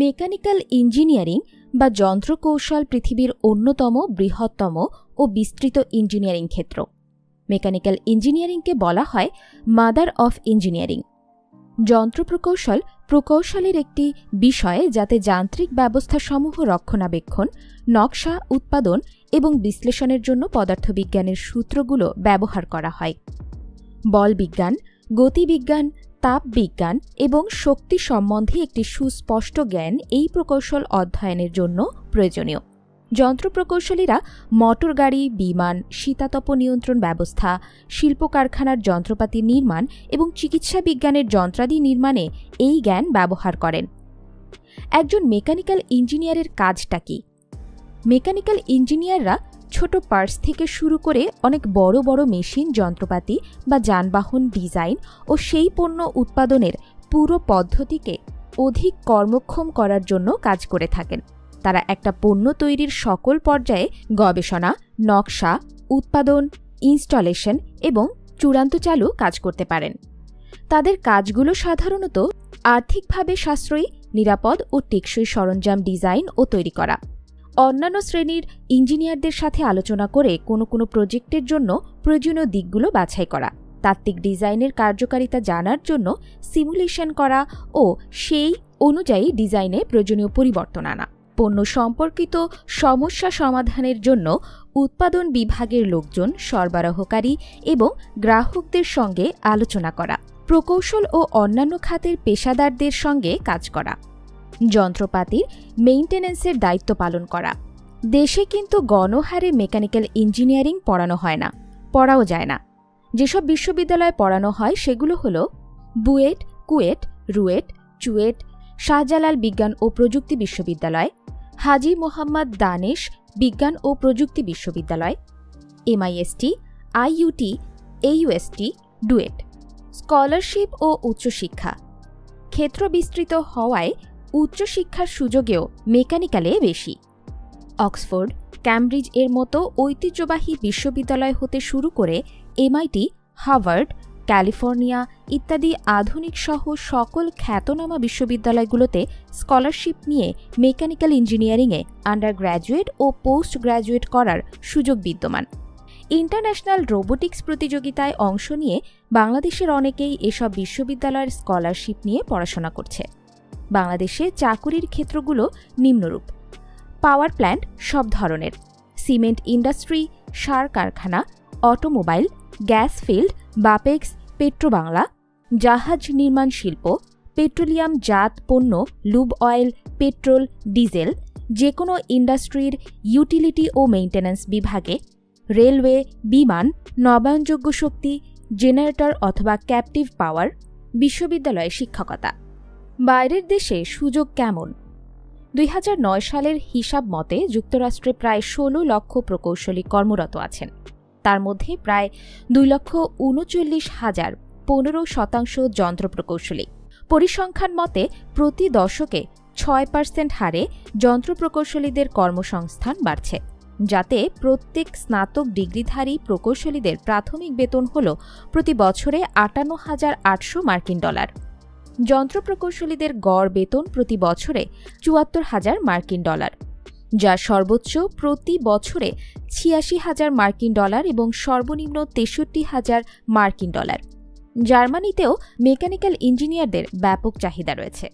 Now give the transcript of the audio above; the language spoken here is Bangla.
মেকানিক্যাল ইঞ্জিনিয়ারিং বা যন্ত্রকৌশল পৃথিবীর অন্যতম বৃহত্তম ও বিস্তৃত ইঞ্জিনিয়ারিং ক্ষেত্র। মেকানিক্যাল ইঞ্জিনিয়ারিংকে বলা হয় মাদার অফ ইঞ্জিনিয়ারিং। যন্ত্রপ্রকৌশল প্রকৌশলের একটি বিষয় যাতে যান্ত্রিক ব্যবস্থাসমূহ রক্ষণাবেক্ষণ, নকশা, উৎপাদন এবং বিশ্লেষণের জন্য পদার্থবিজ্ঞানের সূত্রগুলো ব্যবহার করা হয়। বলবিজ্ঞান, গতিবিজ্ঞান, তাপবিজ্ঞান এবং শক্তি সম্বন্ধে একটি সুস্পষ্ট জ্ঞান এই প্রকৌশল অধ্যয়নের জন্য প্রয়োজনীয়। যন্ত্রপ্রকৌশলীরা মোটরগাড়ি, বিমান, শীতাতপ নিয়ন্ত্রণ ব্যবস্থা, শিল্প কারখানার যন্ত্রপাতি নির্মাণ এবং চিকিৎসা বিজ্ঞানের যন্ত্রাদি নির্মাণে এই জ্ঞান ব্যবহার করেন। একজন মেকানিক্যাল ইঞ্জিনিয়ারের কাজটা কি? মেকানিক্যাল ইঞ্জিনিয়াররা ছোট পার্টস থেকে শুরু করে অনেক বড় বড় মেশিন, যন্ত্রপাতি বা যানবাহন ডিজাইন ও সেই পণ্য উৎপাদনের পুরো পদ্ধতিকে অধিক কর্মক্ষম করার জন্য কাজ করে থাকেন। তারা একটা পণ্য তৈরির সকল পর্যায়ে গবেষণা, নকশা, উৎপাদন, ইনস্টলেশন এবং চূড়ান্ত চালু কাজ করতে পারেন। তাদের কাজগুলো সাধারণত আর্থিকভাবে সাশ্রয়ী, নিরাপদ ও টেকসই সরঞ্জাম ডিজাইন ও তৈরি করা। অন্যান্য শ্রেণীর ইঞ্জিনিয়ারদের সাথে আলোচনা করে কোনো প্রজেক্টের জন্য প্রয়োজনীয় দিকগুলো বাছাই করা, তাত্ত্বিক ডিজাইনের কার্যকারিতা জানার জন্য সিমুলেশন করা ও সেই অনুযায়ী ডিজাইনে প্রয়োজনীয় পরিবর্তন আনা, পণ্য সম্পর্কিত সমস্যা সমাধানের জন্য উৎপাদন বিভাগের লোকজন, সরবরাহকারী এবং গ্রাহকদের সঙ্গে আলোচনা করা, প্রকৌশল ও অন্যান্য খাতের পেশাদারদের সঙ্গে কাজ করা, যন্ত্রপাতির মেইনটেন্যান্সের দায়িত্ব পালন করা। দেশে কিন্তু গণহারে মেকানিক্যাল ইঞ্জিনিয়ারিং পড়ানো হয় না, পড়াও যায় না। যেসব বিশ্ববিদ্যালয়ে পড়ানো হয় সেগুলো হল বুয়েট, কুয়েট, রুয়েট, চুয়েট, শাহজালাল বিজ্ঞান ও প্রযুক্তি বিশ্ববিদ্যালয়, হাজী মোহাম্মদ দানেশ বিজ্ঞান ও প্রযুক্তি বিশ্ববিদ্যালয়, MIST, IUT, AUST, DUET. Scholarship ও উচ্চশিক্ষা ক্ষেত্র বিস্তৃত হওয়ায় উচ্চশিক্ষার সুযোগেও মেকানিক্যালে বেশি। অক্সফোর্ড, ক্যামব্রিজ এর মতো ঐতিহ্যবাহী বিশ্ববিদ্যালয় হতে শুরু করে MIT, হার্ভার্ড, ক্যালিফোর্নিয়া ইত্যাদি আধুনিক সহ সকল খ্যাতনামা বিশ্ববিদ্যালয়গুলোতে স্কলারশিপ নিয়ে মেকানিক্যাল ইঞ্জিনিয়ারিংয়ে আন্ডার গ্র্যাজুয়েট ও পোস্ট গ্র্যাজুয়েট করার সুযোগ বিদ্যমান। ইন্টারন্যাশনাল রোবোটিক্স প্রতিযোগিতায় অংশ নিয়ে বাংলাদেশের অনেকেই এসব বিশ্ববিদ্যালয়ের স্কলারশিপ নিয়ে পড়াশোনা করছে। বাংলাদেশে চাকুরির ক্ষেত্রগুলো নিম্নরূপ: পাওয়ার প্ল্যান্ট সব ধরনের, সিমেন্ট ইন্ডাস্ট্রি, সার কারখানা, automobile, gas field, Bapex, Petrobangla, জাহাজ নির্মাণ শিল্প, পেট্রোলিয়াম জাত পণ্য, লুব অয়েল, পেট্রোল, ডিজেল, যে কোনো ইন্ডাস্ট্রির ইউটিলিটি ও মেইনটেন্যান্স বিভাগে, রেলওয়ে, বিমান, নবায়নযোগ্য শক্তি, জেনারেটর অথবা ক্যাপটিভ পাওয়ার। বিশ্ববিদ্যালয়ে শিক্ষকতা। বাইরের দেশে সুযোগ কেমন? 2009 সালের হিসাব মতে যুক্তরাষ্ট্রে প্রায় 16 লক্ষ প্রকৌশলী কর্মরত আছেন। তার মধ্যে প্রায় 2,39,000 15% যন্ত্র প্রকৌশলী। পরিসংখ্যান মতে প্রতি দশকে 6% হারে যন্ত্র প্রকৌশলীদের কর্মসংস্থান বাড়ছে, যাতে প্রত্যেক স্নাতক ডিগ্রিধারী প্রকৌশলীদের প্রাথমিক বেতন হল প্রতি বছরে $58,800 মার্কিন। যন্ত্র প্রকৌশলীদের গড় বেতন প্রতি বছরে $74,000 মার্কিন, যা সর্বোচ্চ প্রতি বছরে $86,000 মার্কিন এবং সর্বনিম্ন $63,000 মার্কিন। জার্মানিতেও মেকানিক্যাল ইঞ্জিনিয়ারদের ব্যাপক চাহিদা রয়েছে।